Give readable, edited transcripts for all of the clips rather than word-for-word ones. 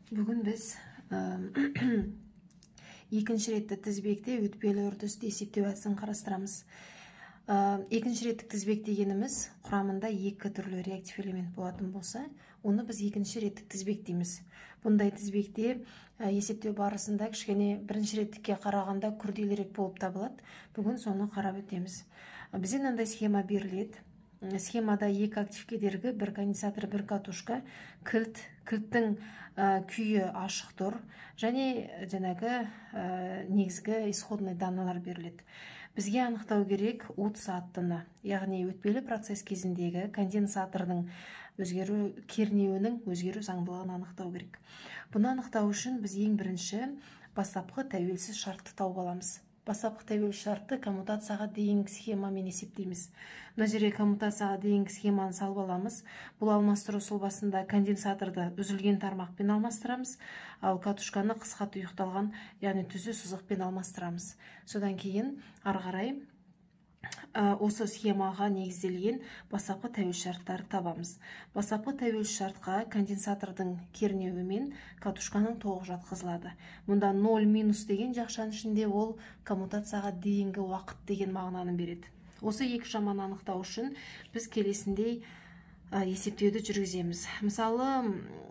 Бүгін біз екінші ретті тізбекте өтпелі үрдісті есептеу әдісін қарастырамыз. Екінші реттік тізбек дегеніміз құрамында екі түрлі реактив элемент болатын болса, оны біз екінші реттік тізбек дейміз. Бұндай тізбекте есептеу барысында кішкене бірінші реттікке қарағанда күрделірек болып табылады. Бүгін соны қарап өтеміз. Бізде мынандай схема беріледі. Схемада екі актив кедергі, бір конденсатор, бір катушка, кілттің күйі ашық тұр, және негізгі исходный даналар беріледі. Бізге анықтау керек от сағаттыны, яғни өтпелі процесс кезіндегі конденсатордың кернеуінің өзгеру заңдылығын анықтау керек. Бұны анықтау үшін біз ең бірінші бастапқы тәуелсіз шартты тауып аламыз. Бастапқы тәуелсіз шартты коммутацияға дейінгі схемамен есептейміз. Мына жерге коммутацияға дейінгі схеманы салып аламыз. Бұл алмастыру сұлбасында конденсаторды үзілген тармақпен алмастырамыз, ал катушканы қысқа тұйықталған, яғни түзу сызықпен алмастырамыз. Содан кейін ары қарай осы схемаға негізделген бастапқы тәуелсіз шарттарды табамыз. Бастапқы тәуелсіз шартқа конденсатордың кернеуі мен катушканың тоғы жатқызылады. Мұнда 0- деген жақшаның ішінде ол коммутацияға дейінгі уақыт деген мағынаны береді. Осы екі шаманы анықтау үшін біз келесіндей есептеуді жүргіземіз. Мысалы,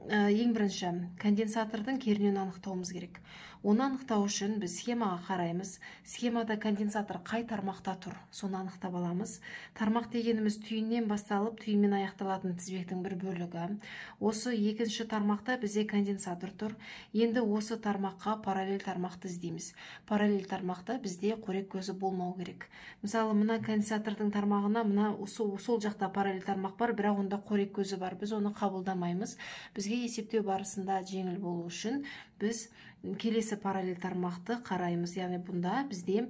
ең бірінші конденсатордың кернеуін анықтауымыз керек. Оны анықтау үшін біз схемаға қараймыз. Схемада конденсатор қай тармақта тұр, соны анықтап аламыз. Тармақ дегеніміз түйіннен басталып, түйінмен аяқталатын тізбектің бір бөлігі. Осы екінші тармақта бізде конденсатор тұр. Енді осы тармаққа параллель тармақты іздейміз. Параллель тармақта бізде қорек көзі болмау керек. Мысалы, мына конденсатордың тармағына сол жақта параллель тармақ бар, бірақ онда қорек көзі бар. Біз оны қабылдамаймыз. Бізге есептеу барысында жеңіл болу үшін біз келесі параллель тармақты қараймыз. Яғни бұнда бізде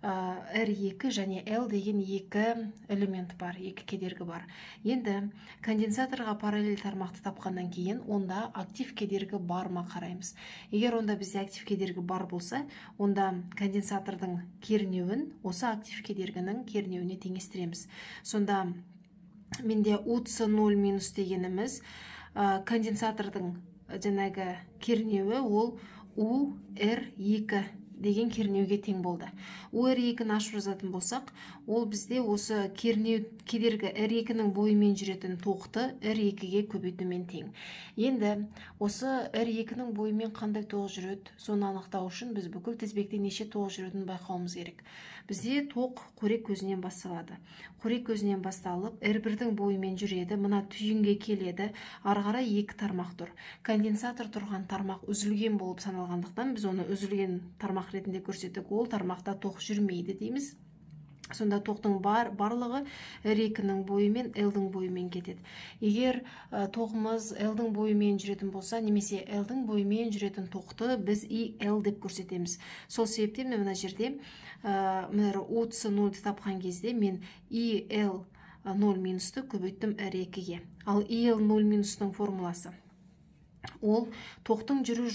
R2 және L деген екі элемент бар, екі кедергі бар. Енді конденсаторға параллель тармақты тапқаннан кейін онда актив кедергі бар ма қараймыз. Егер онда бізде актив кедергі бар болса, онда конденсатордың кернеуін осы актив кедергінің кернеуіне теңестіреміз. Сонда менде УЦ 0- дегеніміз конденсатордың кернеуі ол UR2 деген кернеуге тең болды. UR2-ні ашып жазатын болсақ, ол бізде осы кедергі R2-нің бойымен жүретін тоқты R2-ге көбейтумен тең. Енді осы R2-нің бойымен қандай тоқ жүреді, соны анықтау үшін біз бүкіл тізбекте неше тоқ жүретінін байқауымыз керек. Бізде тоқ қорек көзінен басталады. Қорек көзінен басталып, R1-дің бойымен жүреді, мына түйінге келеді, ары қарай екі тармақ тұр. Конденсатор тұрған тармақ үзілген болып саналғандықтан біз оны үзілген тармақ ретінде көрсеттік, ол тармақта тоқ жүрмейді дейміз. Сонда тоқтың барлығы R2-нің бойымен, L-дің бойымен кетеді. Егер тоғымыз L-дің бойымен жүретін болса, немесе L-дің бойымен жүретін тоқты біз IL деп көрсетеміз. Сол себептен мен мына жерде УЦ 0 тапқан кезде мен IL 0- көбейттім R2-ге. Ал IL 0- формуласы ол тоқтың жүру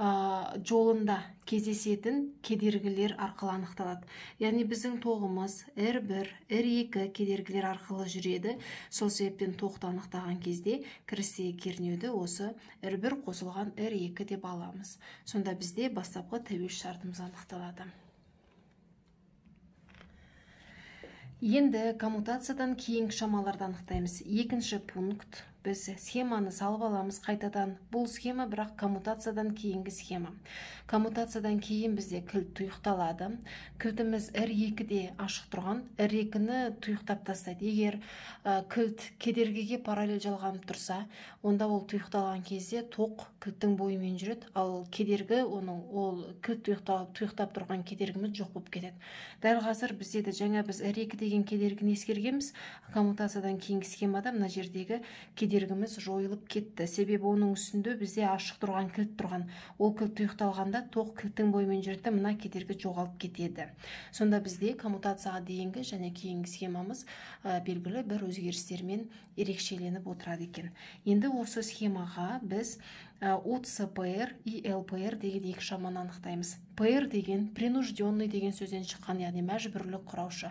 жолында кездесетін кедергілер арқылы анықталады. Яғни біздің тоғымыз R1, R2 кедергілер арқылы жүреді. Сол себептен тоқты анықтаған кезде кірістегі кернеуді осы R1 қосылған R2 деп аламыз. Сонда бізде бастапқы тәуелсіз шартымыз анықталады. Енді коммутациядан кейінгі шамаларды анықтаймыз. Екінші пункт. Біз схеманы салып аламыз қайтадан. Бұл схема бірақ коммутациядан кейінгі схема. Коммутациядан кейін бізде кілт тұйықталады. Кілтіміз R2-де ашық тұрған, R2-ні тұйықтап тастайды. Егер кілт кедергіге параллель жалғанып тұрса, онда ол тұйықталған кезде тоқ кілттің бойымен жүреді, ал кедергі ол кілт тұйықтап тұрған кедергіміз жоқ болып кетеді. Дәл қазір бізде де жаңа біз R2 деген кедергіні ескергенбіз. Коммутациядан кейінгі схемада мына жердегі кедергіміз жойылып кетті. Себебі оның үстінде бізде ашық тұрған кілт тұрған. Ол кілт тұйықталғанда тоқ кілттің бойымен жүреді, мына кедергі жоғалып кетеді. Сонда бізде коммутацияға дейінгі және кейінгі схемамыз белгілі бір өзгерістермен ерекшеленіп отырады екен. Енді осы схемаға біз УЦПР и ЛПР деген екі шаманы анықтаймыз. ПР деген принужденный деген сөзден шыққан, яғни мәжбүрлік құраушы.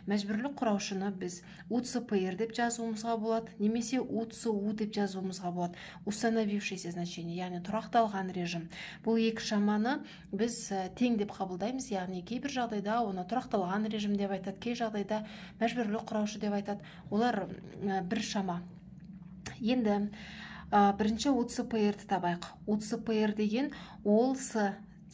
Мәжбүрлік құраушыны біз УЦПР деп жазуымызға болады, немесе УЦУ деп жазуымызға болады. Установившийся значение, яғни тұрақталған режим. Бұл екі шаманы біз тең деп қабылдаймыз, яғни кейбір жағдайда оны тұрақталған режим деп айтады, кей жағдайда мәжбүрлік құраушы деп айтады. Олар бір шама. Енді бірінші УЦПР-ді табайық. УЦПР деген ол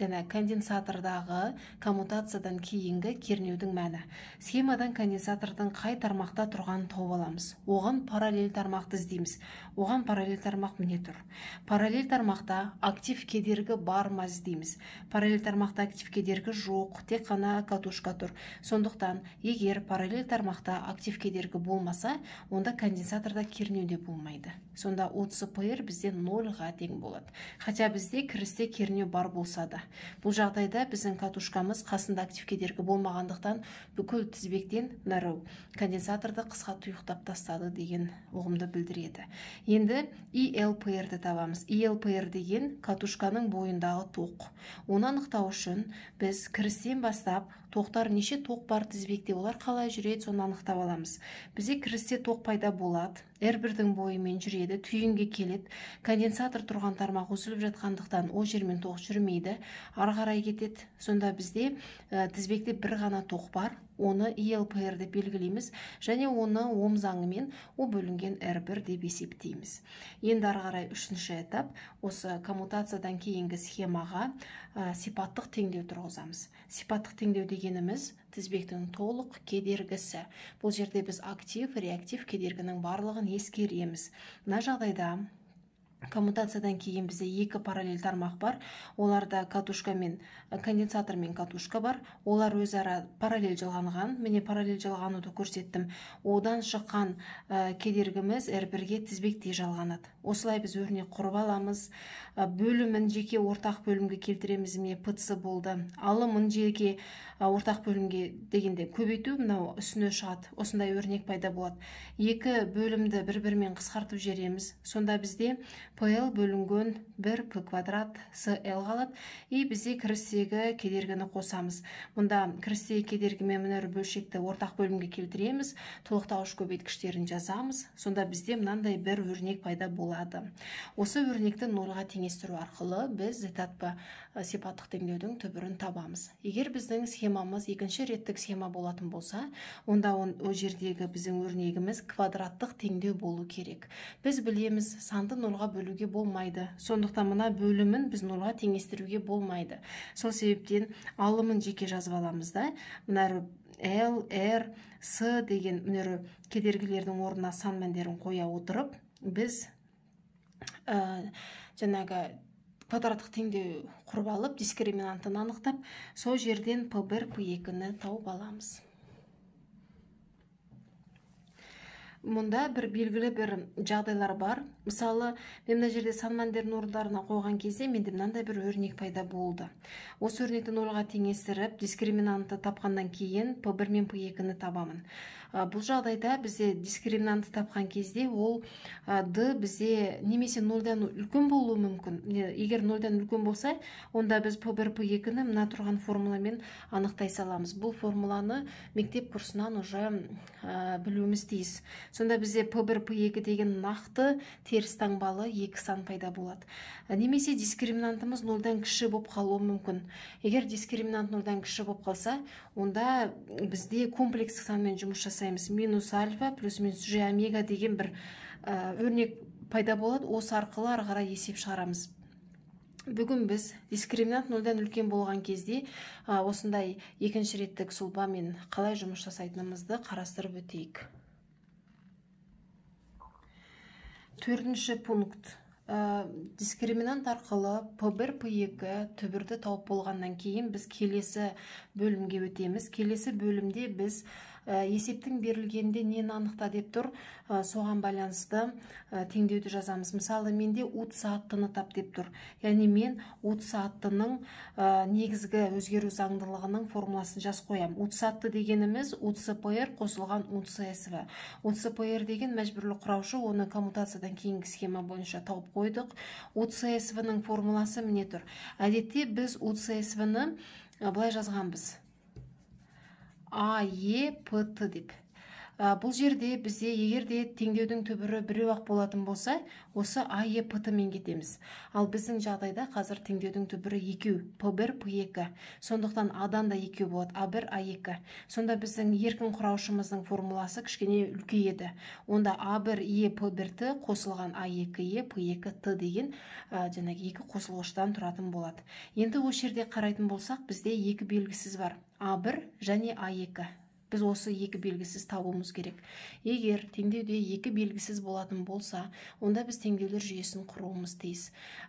және конденсатордағы коммутациядан кейінгі кернеудің мәні. Схемадан конденсатордың қай тармақта тұрғанын тауып аламыз. Оған параллель тармақты іздейміз. Оған параллель тармақ міне тұр. Параллель тармақта актив кедергі бар ма іздейміз. Параллель тармақта актив кедергі жоқ, тек қана катушка тұр. Сондықтан, егер параллель тармақта актив кедергі болмаса, онда конденсаторда кернеу де болмайды. Сонда УЦПР бізде 0-ға тең болады. Хотя бізде кірісте кернеу бар болса да. Бұл жағдайда біздің катушкамыз қасында актив кедергі болмағандықтан бүкіл тізбектен конденсаторды қысқа тұйықтап тастады деген ұғымды білдіреді. Енді ИЛПР-ді табамыз. ИЛПР деген катушканың бойындағы тоқ. Оны анықтау үшін біз кірістен бастап тоқтар неше тоқ бар тізбекте, олар қалай жүреді, соны анықтап аламыз. Бізде кірісте тоқ пайда болады, R1-дің бойымен жүреді, түйінге келеді. Конденсатор тұрған тармақ үзіліп жатқандықтан о жермен тоқ жүрмейді, ары қарай кетеді. Сонда бізде тізбекте бір ғана тоқ бар, оны ИЛПР деп белгілейміз, және оны Ом заңымен О бөлінген R1 деп есептейміз. Енді ары қарай үшінші этап, осы коммутациядан кейінгі схемаға сипаттық теңдеу тұрғызамыз. Сипаттық теңдеу дегеніміз тізбектің толық кедергісі. Бұл жерде біз актив, реактив кедергінің барлығын ескереміз. Мына жағдайда коммутациядан кейін бізде екі параллель тармақ бар. Оларда катушка мен конденсатор мен катушка бар. Олар өзара параллель жалғанған. Міне параллель жалғануды көрсеттім. Одан шыққан кедергіміз R1-ге тізбектей жалғанады. Осылай біз өрнек құрып аламыз. Бөлімін жеке ортақ бөлімге келтіреміз. Міне ПЦ болды. Алымын жеке ортақ бөлімге дегенде көбейту, мынау үстіне шығады. Осындай өрнек пайда болады. Екі бөлімді бір-бірімен қысқартып жібереміз. Сонда бізде PL бөлінген 1P квадрат CL қалады. И бізде кірістегі кедергіні қосамыз. Мұнда кірістегі кедергі мен мына бөлшекті ортақ бөлімге келтіреміз. Толықтауыш көбейткіштерін жазамыз. Сонда бізде мынандай бір өрнек пайда болады. Осы өрнекті 0-ға теңестіру арқылы біз этапы сипаттық теңдеудің түбірін табамыз. Егер біздің схемамыз екінші реттік схема болатын болса, онда о жердегі біздің өрнегіміз квадраттық теңдеу болу керек. Біз білеміз, санды 0-ға бөлуге болмайды. Сондықтан мына бөлімін біз 0-ға теңестіруге болмайды. Сол себептен алымын жеке жазып аламыз да. Мына L, R, S деген кедергілердің орнына сан мәндерін қоя отырып, біз жаңағы квадраттық теңдеу құрып алып, дискриминантын анықтап, сол жерден P1, P2-ні тауып аламыз. Мұнда бір белгілі бір жағдайлар бар. Мысалы, мен мына жерде сан мәндерін орындарына қойған кезде менде мынандай бір өрнек пайда болды. Осы өрнекті 0-ға теңестіріп, дискриминантты тапқаннан кейін P1 мен P2-ні табамын. Бұл жағдайда бізде дискриминантты тапқан кезде ол D бізде немесе 0-дан үлкен болуы мүмкін. Егер 0-дан үлкен болса, онда біз P1, P2-ні мына тұрған формуламен анықтай саламыз. Бұл формуланы мектеп курсынан уже білуіміз тиіс. Сонда бізде P1, P2 деген нақты теріс таңбалы екі сан пайда болады. Немесе дискриминантымыз 0-дан кіші болып қалуы мүмкін. Егер дискриминант 0-дан кіші болып қалса, онда бізде комплекстік санмен жұмыс жасаймыз. Минус альфа плюс минус G омега деген бір өрнек пайда болады. Осы арқылы ары қарай есеп шығарамыз. Бүгін біз дискриминант 0-дан үлкен болған кезде осындай екінші реттік сұлбамен қалай жұмыс жасайтынымызды қарастырып өтейік. Төртінші пункт. Дискриминант арқылы P1, P2 түбірді тауып болғаннан кейін біз келесі бөлімге өтеміз. Келесі бөлімде біз есептің берілгенде нені анықта деп тұр, соған байланысты теңдеуді жазамыз. Мысалы менде утс аттыны тап деп тұр. Яғни мен утс аттының негізгі өзгеру заңдылығының формуласын жаз қоям. Утс атты дегеніміз УЦПР қосылған УЦСВ. УЦПР деген мәжбүрлі құраушы, оны коммутациядан кейінгі схема бойынша тауып қойдық. УЦСВ-ның формуласы міне тұр. Әдетте біз УЦСВ-ны былай жазғанбыз. АЕПТ деп. Бұл жерде бізде егерде теңдеудің түбірі біреу-ақ болатын болса, осы АЕПТ мен кетеміз. Ал біздің жағдайда қазір теңдеудің түбірі екеу, P1, P2. Сондықтан Адан да екеу болады, A1, A2. Сонда біздің еркін құраушымыздың формуласы кішкене үлкейеді. Онда A1, E, P1T қосылған A2, E, P2T деген екі қосылғыштан тұратын болады. Енді осы жерде қарайтын болсақ, бізде екі белгісіз бар, A1 және A2. Біз осы екі белгісіз табуымыз керек. Егер теңдеуде екі белгісіз болатын болса, онда біз теңдеулер жүйесін құруымыз тиіс.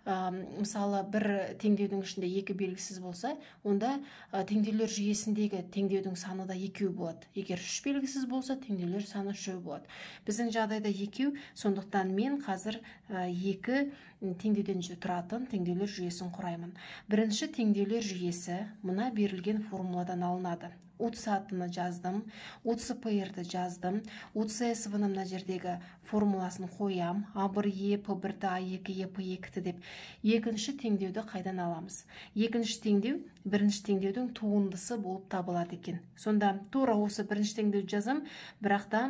Мысалы, бір теңдеудің ішінде екі белгісіз болса, онда теңдеулер жүйесіндегі теңдеудің саны да екеу болады. Егер үш белгісіз болса, теңдеулер саны үшеу болады. Біздің жағдайда екеу, сондықтан мен қазір екі теңдеуден тұратын теңдеулер жүйесін құраймын. Бірінші теңдеулер жүйесі мына берілген формуладан алынады. УЦ аттыны жаздым, УЦПР-ді жаздым, УЦСВ-ны мына жердегі формуласын қоям, A1, P1, A2, P2 деп. Екінші теңдеуді қайдан аламыз? Екінші теңдеу бірінші теңдеудің туындысы болып табылады екен. Сонда тура осы бірінші теңдеуді жазам, бірақ та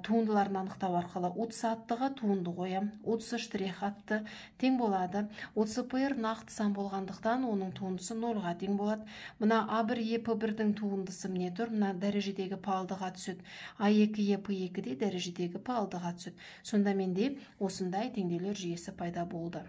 туындыларын анықтау арқылы УЦ аттыға туынды қоям, УЦ штрих атты тең болады. УЦПР нақты сан болғандықтан оның туындысы 0-ға тең болады. Мына A1, P1-дің туындысы міне тұр, мына дәрежедегі палдыға түседі. A2, P2 де дәрежедегі палдыға түседі. Сонда менде осындай теңдеулер жүйесі пайда болды.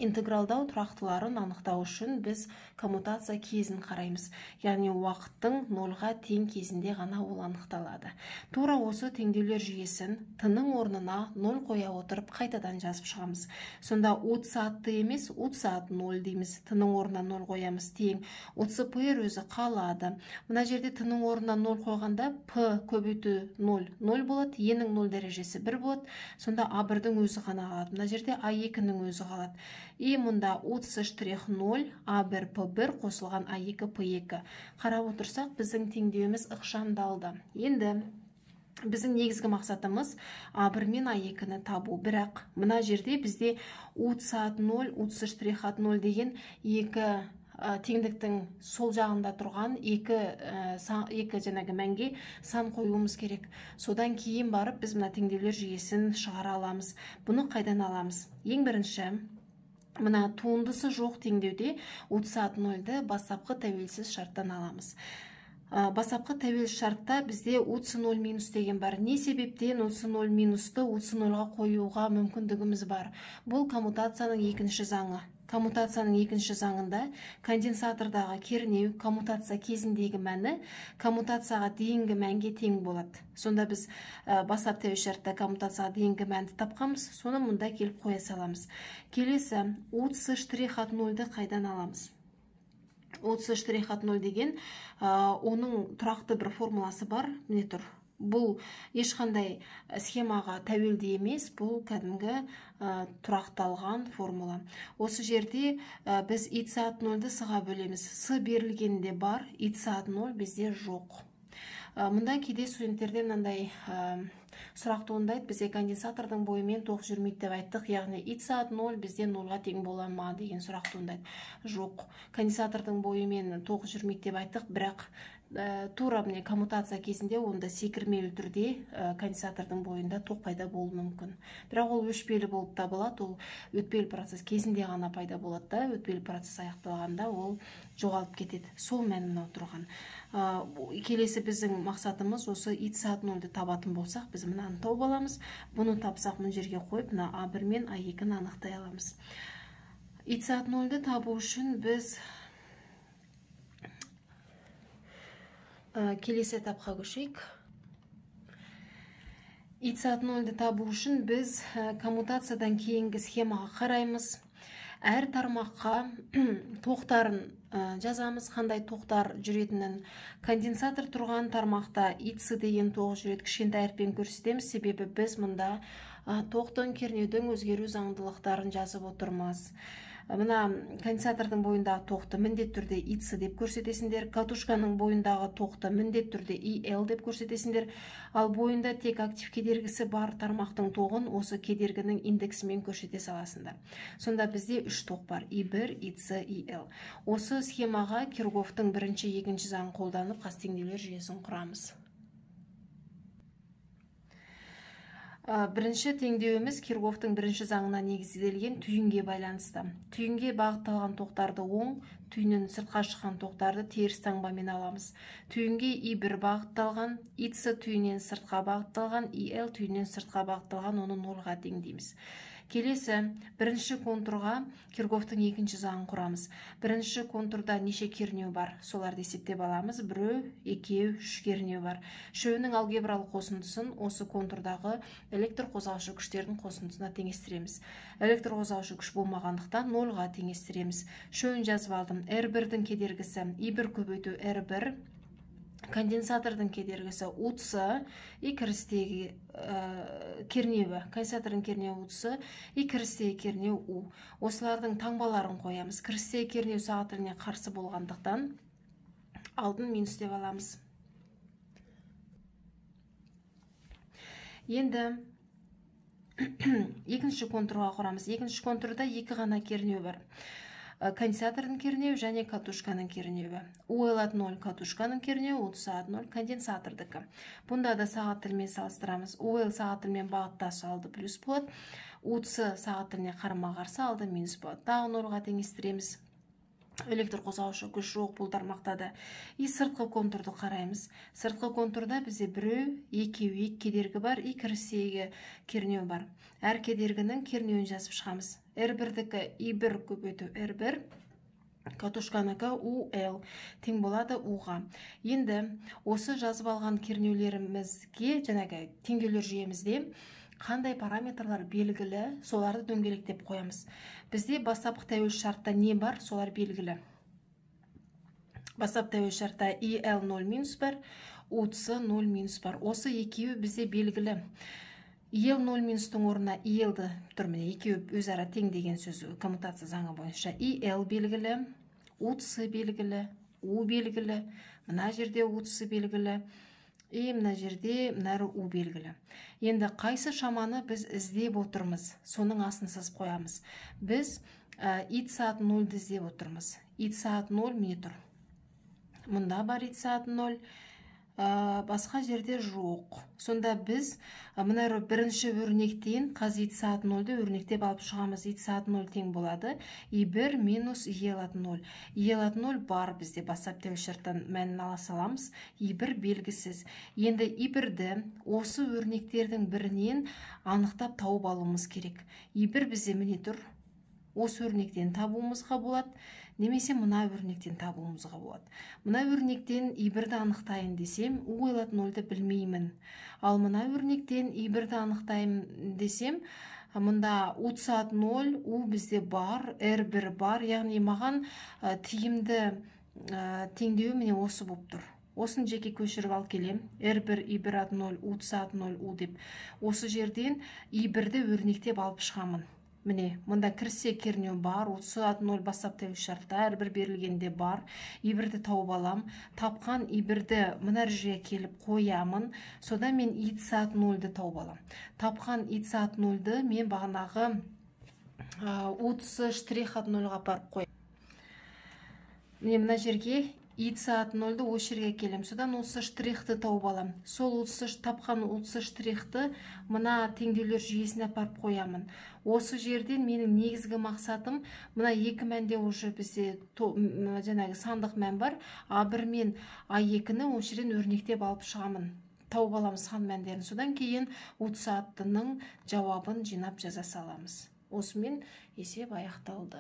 Интегралдау тұрақтыларын анықтау үшін біз коммутация кезін қараймыз. Яғни уақыттың 0-ға тең кезінде ғана ол анықталады. Тура осы теңдеулер жүйесін t-ның орнына 0 қоя отырып қайтадан жазып шығамыз. Сонда УЦ атты емес, УЦ ат 0 дейміз. T-ның орнына 0 қоямыз, тең. УЦПР өзі қалады. Мына жерде t-ның орнына 0 қойғанда P көбейту 0 болады, E-нің 0 дәрежесі 1 болады. Сонда A1-дің өзі ғана қалады. Мына жерде A2-нің өзі қалады. И мұнда УЦ штрих 0, A1, P1 қосылған A2, P2. Қарап отырсақ, біздің теңдеуіміз ықшамдалды. Енді біздің негізгі мақсатымыз A1 мен A2-ні табу. Бірақ мына жерде бізде УЦ ат 0, УЦ штрих ат 0 деген екі теңдіктің сол жағында тұрған екі мәнге сан қоюымыз керек. Содан кейін барып біз мына теңдеулер жүйесін шығара аламыз. Бұны қайдан аламыз? Ең бірінші, мына туындысы жоқ теңдеуде УЦ ат 0-ді бастапқы тәуелсіз шарттан аламыз. Бастапқы тәуелсіз шартта бізде УЦ 0 минус деген бар. Не себептен УЦ 0 минусты УЦ 0-ға қоюға мүмкіндігіміз бар? Бұл коммутацияның екінші заңы. Коммутацияның екінші заңында конденсатордағы кернеу коммутация кезіндегі мәні коммутацияға дейінгі мәнге тең болады. Сонда біз бастап тәуелсіз шартта коммутацияға дейінгі мәнді тапқанбыз, соны мұнда келіп қоя саламыз. Келесі УЦ штрих ат 0-ді қайдан аламыз? УЦ штрих ат 0 деген оның тұрақты бір формуласы бар, міне тұр. Бұл ешқандай схемаға тәуелді емес, бұл кәдімгі тұрақталған формула. Осы жерде біз ИЦ ат 0-ді с-ға бөлеміз. С берілгенде бар, ИЦ ат 0 бізде жоқ. Мұнда кейде студенттерде мынандай сұрақ туындайды, бізде конденсатордың бойымен тоқ жүрмейді деп айттық, яғни ИЦ ат 0 бізде 0-ға тең бола ма деген сұрақ туындайды. Жоқ, конденсатордың бойымен тоқ жүрмейді деп айттық, бірақ тура міне коммутация кезінде онда секірмелі түрде конденсатордың бойында тоқ пайда болуы мүмкін. Бірақ ол өшпелі болып табылады, ол өтпелі процесс кезінде ғана пайда болады да, өтпелі процесс аяқталғанда ол жоғалып кетеді. Сол мәні мынау тұрған. Келесі біздің мақсатымыз осы ИЦ ат 0-ді табатын болсақ, біз мынаны тауып аламыз. Бұны тапсақ мына жерге қойып, мына A1 мен A2-ні анықтай аламыз. ИЦ ат 0-ді табу үшін біз келесі этапқа көшейік. ИЦ ат 0-ді табу үшін біз коммутациядан кейінгі схемаға қараймыз. Әр тармаққа тоқтарын жазамыз, қандай тоқтар жүретінін. Конденсатор тұрған тармақта ИЦ деген тоқ жүреді, кішкентай әріппен көрсетеміз, себебі біз мұнда тоқтың кернеудің өзгеру заңдылықтарын жазып отырмыз. Мына конденсатордың бойындағы тоқты міндетті түрде ИЦ деп көрсетесіңдер, катушканың бойындағы тоқты міндетті түрде ИЛ деп көрсетесіңдер, ал бойында тек актив кедергісі бар тармақтың тоғын осы кедергінің индексімен көрсете саласыңдар. Сонда бізде 3 тоқ бар: И1, ИЦ, ИЛ. Осы схемаға Киргофтың бірінші, екінші заңын қолданып қастеңдеулер жүйесін құрамыз. Бірінші теңдеуіміз Киргофтың бірінші заңына негізделген түйінге байланысты. Түйінге бағытталған тоқтарды оң, түйіннен сыртқа шыққан тоқтарды теріс таңбамен аламыз. Түйінге И1 бағытталған, ИЦ түйіннен сыртқа бағытталған, ИЛ түйіннен сыртқа бағытталған, оны нолға теңдейміз. Келесі, бірінші контурға Киргофтың екінші заңын құрамыз. Бірінші контурда неше кернеу бар? Соларды есептеп аламыз. 1, 2, 3 кернеу бар. Үшеуінің алгебралық қосындысын осы контурдағы электр қозғаушы күштердің қосындысына теңестіреміз. Электр қозғаушы күш болмағандықтан нолға теңестіреміз. Үшеуін жазып алдым. R1-дің кедергісі И1 көбейту R1, конденсатордың кедергісі УЦ, и кірістегі кернеуі, конденсатордың кернеуі УЦ, и кірістегі кернеу У. Осылардың таңбаларын қоямыз. Кірістегі кернеу сағат тіліне қарсы болғандықтан алдын минус деп аламыз. Енді екінші контурға құрамыз. Екінші контурда екі ғана кернеу бар: конденсатордың кернеуі және катушканың кернеуі. УЛ от 0 катушканың кернеуі, УЦ от 0 конденсатордікі. Бұнда да сағат тілмен салыстырамыз. УЛ сағат тілмен бағыттасы алды плюс болады, УЦ сағат тіліне қарама-қарсы алды минус болады. Тағы нолға теңестіреміз. Электр қозғаушы күш жоқ бұл тармақтада. И сыртқы контурды қараймыз. Сыртқы контурда бізде 1, 2 кедергі бар, и кірістегі кернеу бар. Әр кедергінің кернеуін жазып шығамыз. R1-дікі И1 көбейту R1, катушканыкі УЛ тең болады Уға. Енді осы жазып алған кернеулерімізге, жаңағы теңдеулер жүйемізде қандай параметрлар белгілі, соларды дөңгелектеп қоямыз. Бізде бастапқы тәуелді шартта не бар, солар белгілі. Бастапқы тәуелді шартта ИЛ 0 минус бар, УЦ 0 минус бар. Осы екеуі бізде белгілі. ИЛ 0 минустың орнына ИЛді тұрмын, екеуі өзара тең деген сөз коммутация заңы бойынша. ИЛ белгілі, УЦ белгілі, У белгілі, мына жерде УЦ белгілі, мына жерде мынары У белгілі. Енді қайсы шаманы біз іздеп отырмыз, соның асын сызып қоямыз. Біз ИЦ от 0-ді іздеп отырмыз. ИЦ от 0 міне тұр. Мұнда бар ИЦ от 0, басқа жерде жоқ. Сонда біз мына бірінші өрнектен қазір ИЦ от 0-ді өрнектеп алып шығамыз. ИЦ от 0 тең болады И1 минус ИЛ от 0. ИЛ от 0 бар бізде, бастап тәуелді шарттан мәнін ала саламыз. И1 белгісіз. Енді И1-ді осы өрнектердің бірінен анықтап тауып алуымыз керек. И1 бізде міне тұр. Осы өрнектен табуымызға болады, немесе мына өрнектен табуымызға болады. Мына өрнектен И1-ді анықтайын десем, УЛ от 0-ді білмеймін. Ал мына өрнектен И1-ді анықтайын десем, мұнда УЦ от 0, У бізде бар, R1 бар, яғни маған тиімді теңдеуі міне осы болып тұр. Осын жеке көшіріп ал келем. R1, I1 от 0, УЦ от 0, У деп. Осы жерден И1-ді өрнектеп алып шығамын. Міне, мұнда кірсе кернеу бар, УЦ от 0 бастап тәуелді шартта, R1 берілгенде бар. И1-ді тауып алам. Тапқан И1-ді мына жерге келіп қоямын. Содан мен ИЦ от 0-ді тауып алам. Тапқан ИЦ от 0-ді мен бағанағы УЦ штрих от 0-ға барып қоям. Міне, мына жерге ИЦ от 0-ді осы жерге келем. Содан осы штрихты тауып алам. Сол тапқан осы штрихты мына теңдеулер жүйесіне апарып қоямын. Осы жерден менің негізгі мақсатым, мына екі мәнде уже бізде жаңағы сандық мән бар. А1 мен А2-ні осы жерден өрнектеп алып шығамын. Тауып аламыз сан мәндерін. Содан кейін УЦ аттының жауабын жинап жаза саламыз. Осымен есеп аяқталды.